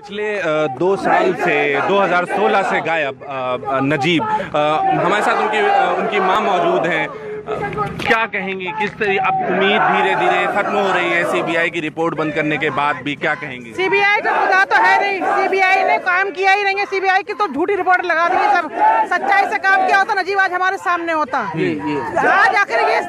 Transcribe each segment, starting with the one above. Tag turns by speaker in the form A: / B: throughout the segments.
A: पिछले 2 साल से 2016 से गायब नजीब, हमारे साथ उनकी मां मौजूद हैं। क्या कहेंगी, किस तरह अब उम्मीद धीरे धीरे खत्म हो रही है सीबीआई की रिपोर्ट बंद करने के बाद भी, क्या कहेंगी?
B: सीबीआई का खुदा तो है नहीं, सीबीआई ने काम किया ही नहीं है। सीबीआई की तो झूठी रिपोर्ट लगा दी, सब सच्चाई से काम किया होता नजीब आज हमारे सामने होता। आज आखिर ये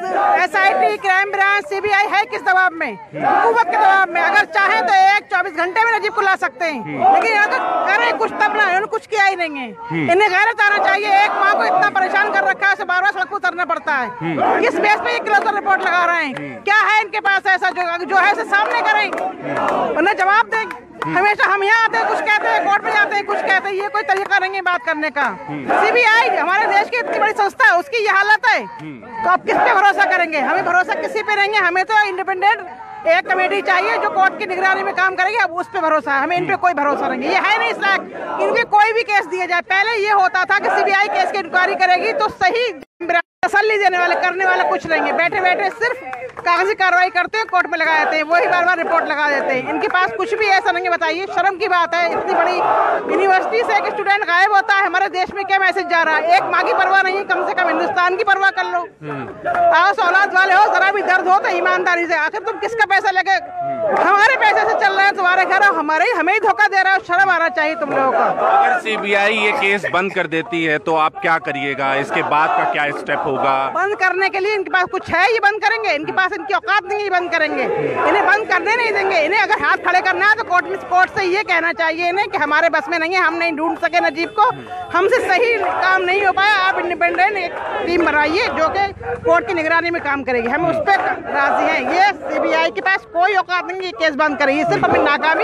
B: SIT, क्राइम ब्रांच, सीबीआई है किस दबाव में? हुकूमत के दबाव में। अगर चाहे तो 24 घंटे में नजीब को ला सकते हैं, लेकिन यहाँ तो करें कुछ तब ना, इन्होंने कुछ किया ही नहीं है। इन्हें गैरत आना चाहिए। एक माँ को इतना परेशान कर रखा है, बार बार सड़क पर उतरना पड़ता है। किस बेस पे ये क्लोजर रिपोर्ट लगा रहे हैं? क्या है इनके पास ऐसा जो है उसे सामने करें, उन्हें जवाब दें। हमेशा हम यहाँ आते हैं कुछ कहते हैं, कोर्ट में जाते हैं कुछ कहते हैं, ये कोई तरीका नहीं है बात करने का। सीबीआई हमारे देश की इतनी बड़ी संस्था है, उसकी ये हालत है तो आप किस पे भरोसा करेंगे? हमें भरोसा किसी पे नहीं है। हमें तो इंडिपेंडेंट एक कमेटी चाहिए जो कोर्ट की निगरानी में काम करेगी, अब उस पे भरोसा है। हमें इन पे कोई भरोसा नहीं है। ये है नहीं इस लायक इनके कोई भी केस दिया जाए। पहले ये होता था कि सीबीआई केस की इंक्वायरी करेगी तो सही तसल्ली देने वाले करने वाले कुछ नहीं है। बैठे बैठे सिर्फ कागजी कार्रवाई करते हैं, कोर्ट में लगा देते हैं, वही बार बार रिपोर्ट लगा देते हैं। इनके पास कुछ भी ऐसा नहीं है। बताइए, शर्म की बात है। इतनी बड़ी यूनिवर्सिटी से एक स्टूडेंट गायब होता है, हमारे देश में क्या मैसेज जा रहा है? एक माँ की परवाह नहीं है, कम से कम हिंदुस्तान की परवाह कर लो। आओ औलाद वाले हो, जरा भी दर्द हो तो ईमानदारी से। आखिर तुम किसका पैसा लेके हमारे पैसे से चल रहे हैं? तुम्हारे घर हमें ही धोखा दे रहे हो। शर्म आना चाहिए तुम लोगों को।
A: अगर सीबीआई ये केस बंद कर देती है तो आप क्या करिएगा? इसके बाद का क्या स्टेप होगा?
B: बंद करने के लिए इनके पास कुछ है, ये बंद करेंगे? इनके पास इनकी औकात नहीं है, ये बंद करेंगे। इन्हें बंद करने नहीं देंगे। इन्हें अगर हाथ खड़े करना है तो कोर्ट से ये कहना चाहिए इन्हें कि हमारे बस में नहीं है, हम नहीं ढूंढ सके नजीब को, हमसे सही काम नहीं हो पाया। आप इंडिपेंडेंट एक टीम बनाइए जो कि कोर्ट की निगरानी में काम करेगी। हम उस पर राजी हैं। ये सीबीआई के पास कोई औकात नहीं है केस बंद करेगी, सिर्फ अपनी नाकामी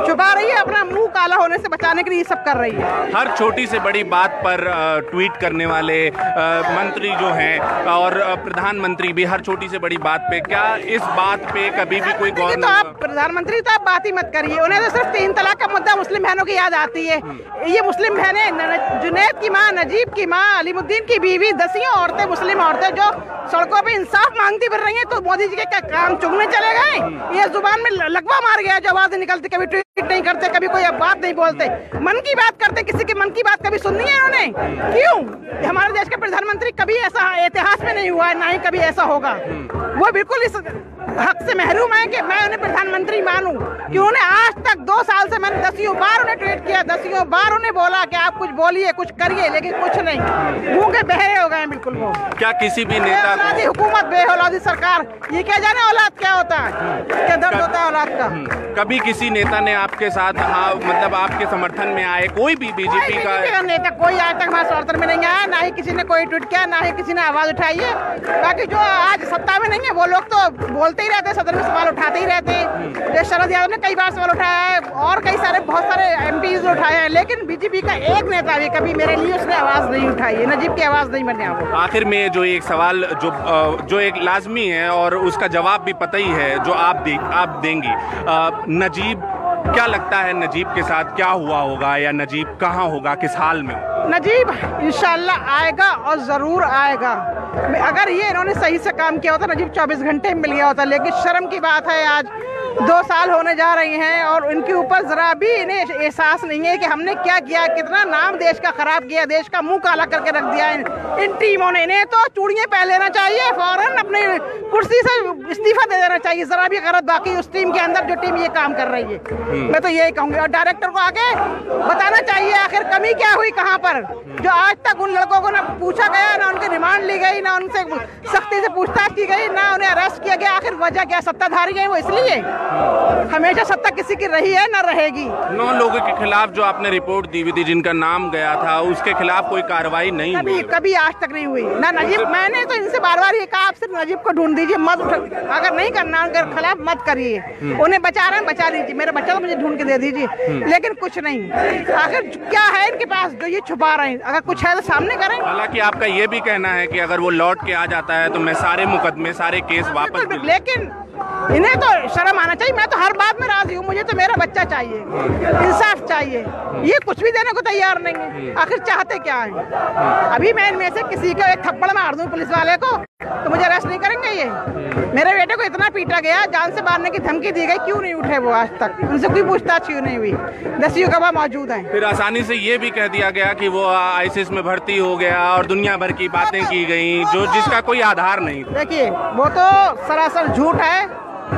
B: छुपा रही है, अपना मुंह काला होने से बचाने के लिए सब कर रही है।
A: हर छोटी से बड़ी बात पर ट्वीट करने वाले मंत्री जो हैं और प्रधानमंत्री भी हर छोटी से बड़ी बात पे, क्या इस बात पे कभी भी कोई गौर?
B: तो आप प्रधानमंत्री तो आप बात ही मत करिए। उन्हें तो सिर्फ 3 तलाक का मुद्दा मुस्लिम बहनों की याद आती है। ये मुस्लिम बहनें, जुनैद की माँ, नजीब की माँ, अलीमुद्दीन की बीवी, दसियों औरतें, मुस्लिम औरतें जो सड़कों पे इंसाफ मांगती फिर रही हैं, तो मोदी जी के क्या काम चुगने चले गए? ये जुबान में लगवा मार गया जो आवाज निकलती, कभी ट्वीट नहीं करते, कभी कोई बात नहीं बोलते, मन की बात करते। किसी की मन की बात कभी सुननी है इन्होंने? क्यों? हमारे देश के प्रधानमंत्री कभी ऐसा इतिहास में नहीं हुआ है, ना ही कभी ऐसा होगा। वो बिल्कुल इस हक से महरूम है कि मैं उन्हें प्रधानमंत्री मानूं कि उन्हें आज तक 2 साल से मैंने 10 बार उन्हें ट्वीट किया, 10 बार उन्हें बोला कि आप कुछ बोलिए, कुछ करिए, लेकिन कुछ नहीं। मुंह के बहरे हो गए बिल्कुल वो।
A: क्या किसी भी नेता
B: औलादी हुकूमत, बेऔलादी सरकार, ये क्या जाने औलाद क्या होता है, क्या दर्द होता है औलाद का?
A: कभी किसी नेता ने आपके साथ मतलब आपके समर्थन में आए, कोई भी बीजेपी का
B: नेता कोई आज तक हमारे समर्थन में नहीं आया? ना ही किसी ने कोई ट्वीट किया, ना ही किसी ने आवाज उठाई है। बाकी जो आज सत्ता में नहीं है वो लोग तो बोलते ही रहते हैं, सदन में सवाल उठाते ही रहते हैं। जैसे शरद यादव ने कई बार सवाल उठाया है और कई सारे बहुत सारे MPs उठाए हैं, लेकिन बीजेपी का एक नेता भी कभी मेरे लिए उसने आवाज नहीं उठाई है। नजीब की आवाज नहीं बने।
A: आखिर में जो एक सवाल जो एक लाजमी है और उसका जवाब भी पता ही है जो आप देंगी, नजीब, क्या लगता है नजीब के साथ क्या हुआ होगा या नजीब कहाँ होगा, किस हाल में?
B: नजीब इंशाल्लाह आएगा और जरूर आएगा। अगर ये इन्होंने सही से काम किया होता नजीब 24 घंटे में मिल गया होता, लेकिन शर्म की बात है आज 2 साल होने जा रही हैं और इनके ऊपर जरा भी इन्हें एहसास नहीं है कि हमने क्या किया, कितना नाम देश का खराब किया, देश का मुंह काला करके रख दिया इन टीमों ने। इन्हें तो चूड़ियां पहन लेना चाहिए, फौरन अपनी कुर्सी से इस्तीफा दे देना चाहिए, जरा भी गलत बाकी उस टीम के अंदर जो टीम ये काम कर रही है। मैं तो यही कहूंगी, और डायरेक्टर को आगे बताना चाहिए आखिर कमी क्या हुई कहाँ पर, जो आज तक उन लड़कों को ना पूछा गया, ना उनकी रिमांड ली गई, ना उनसे सख्ती से पूछताछ की गई, ना उन्हें अरेस्ट किया गया। आखिर वजह क्या? सत्ताधारी है वो, इसलिए हमेशा सत्ता किसी की रही है, ना रहेगी।
A: 9 लोगों के खिलाफ जो आपने रिपोर्ट दी हुई थी, जिनका नाम गया था, उसके खिलाफ कोई कार्रवाई नहीं हुई?
B: कभी आज तक नहीं हुई ना नजीब। मैंने तो इनसे बार बार ये कहा, आप सिर्फ नजीब को ढूंढ दीजिए, मत अगर नहीं करना उनके खिलाफ मत करिए। उन्हें बचा रहे हैं, बचा लीजिए, मेरा बच्चा तो मुझे ढूंढ के दे दीजिए, लेकिन कुछ नहीं। आखिर क्या है इनके पास जो ये छुपा रहे हैं? अगर कुछ है तो सामने करें।
A: हालांकि आपका ये भी कहना है कि अगर वो लौट के आ जाता है तो मैं सारे मुकदमे, सारे केस वापस,
B: लेकिन इन्हें तो शर्म आना चाहिए। मैं तो हर बात में राजी हूँ, मुझे तो मेरा बच्चा चाहिए, इंसाफ चाहिए। ये कुछ भी देने को तैयार नहीं है, आखिर चाहते क्या है? अभी मैं इनमें से किसी को एक थप्पड़ मार दूं पुलिस वाले को तो मुझे अरेस्ट नहीं करेंगे। ये मेरे बेटे को इतना पीटा गया, जान से मारने की धमकी दी गई, क्यों नहीं उठे वो आज तक? उनसे कोई पूछताछ क्यों नहीं हुई? 10 गवाह मौजूद हैं।
A: फिर आसानी से ये भी कह दिया गया कि वो आईसिस में भर्ती हो गया और दुनिया भर की बातें की गई जो जिसका कोई आधार नहीं।
B: देखिए वो तो सरासर झूठ है,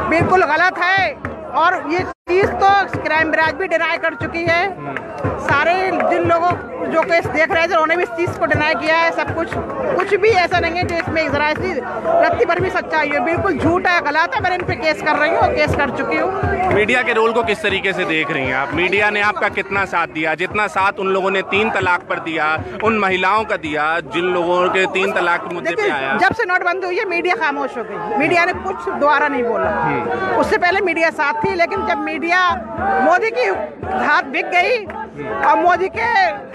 B: बिल्कुल गलत है, और ये चीज तो क्राइम ब्रांच भी डिनाई कर चुकी है। सारे जिन लोगों जो केस देख रहे थे उन्होंने भी इस चीज को डिनाई किया है। सब कुछ भी ऐसा नहीं है जो इसमें जरा सी रत्ती भर भी सच्चाई है। बिल्कुल झूठ है, गलत है। मैंने इन पे केस कर रही हूँ, केस कर चुकी हूँ।
A: मीडिया के रोल को किस तरीके से देख रही हैं आप? मीडिया ने आपका कितना साथ दिया? जितना साथ उन लोगों ने 3 तलाक पर दिया, उन महिलाओं का दिया जिन लोगों के 3 तलाक मुद्दे पे आया।
B: जब से नोटबंदी हुई है मीडिया खामोश हो गई, मीडिया ने कुछ दोबारा नहीं बोला। उससे पहले मीडिया साथ थी, लेकिन जब मीडिया मोदी की हाथ बिक गई और मोदी के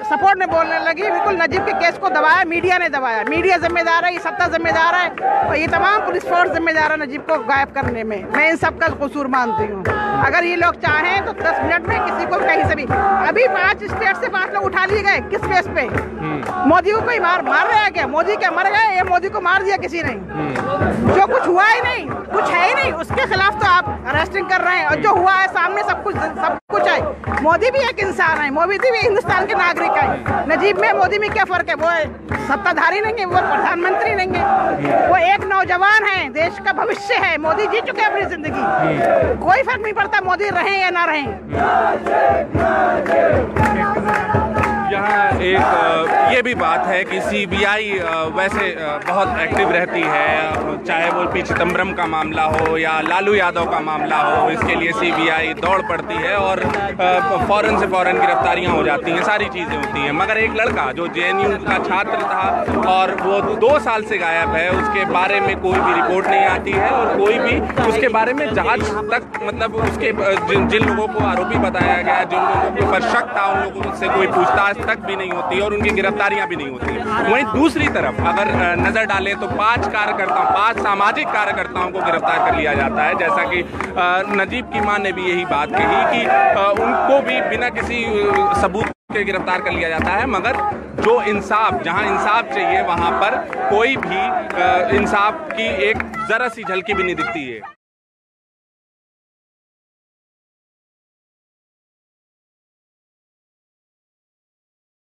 B: सपोर्ट में बोलने लगी, बिल्कुल नजीब के केस को दबाया, मीडिया ने दबाया। मीडिया जिम्मेदार है, ये सत्ता जिम्मेदार है, और ये तमाम पुलिस फोर्स जिम्मेदार है नजीब को गायब करने में। मैं इन सब का कसूर मानती हूँ। अगर ये लोग चाहें तो 10 मिनट में किसी को कहीं से भी, अभी 5 स्टेट से 5 लोग उठा लिए गए, किस केस पे? मोदी को कोई मार रहा है क्या? मोदी क्या मर गए? ये मोदी को मार दिया किसी ने? जो कुछ हुआ ही नहीं, कुछ है ही नहीं, उसके खिलाफ तो आप अरेस्टिंग कर रहे हैं, और जो हुआ है सामने सब कुछ है। मोदी भी एक इंसान है, मोदी भी हिंदुस्तान के नागरिक है। नजीब में मोदी में क्या फर्क है? वो सत्ताधारी नहीं है, वो प्रधानमंत्री नहीं है, वो एक नौजवान है, देश का भविष्य है। मोदी जी चुके अपनी जिंदगी, कोई फर्क नहीं पड़ता मोदी रहें या ना रहें।
A: यहाँ एक ये भी बात है कि सीबीआई वैसे बहुत एक्टिव रहती है, चाहे वो पी चिदम्बरम का मामला हो या लालू यादव का मामला हो, इसके लिए सीबीआई दौड़ पड़ती है और फौरन से फौरन गिरफ्तारियां हो जाती हैं, सारी चीज़ें होती हैं। मगर एक लड़का जो जेएनयू का छात्र था और वो 2 साल से गायब है, उसके बारे में कोई भी रिपोर्ट नहीं आती है और कोई भी उसके बारे में जांच तक, मतलब उसके जिन लोगों को आरोपी बताया गया, जिन लोगों के ऊपर शक था, उन लोगों से कोई पूछताछ तक भी नहीं होती और उनकी गिरफ्तारियां भी नहीं होती। वहीं दूसरी तरफ अगर नजर डालें तो 5 सामाजिक कार्यकर्ताओं को गिरफ्तार कर लिया जाता है, जैसा कि नजीब की मां ने भी यही बात कही कि उनको भी बिना किसी सबूत के गिरफ्तार कर लिया जाता है। मगर जो इंसाफ, जहां इंसाफ चाहिए वहां पर कोई भी इंसाफ की एक जरा सी झलकी भी नहीं दिखती है।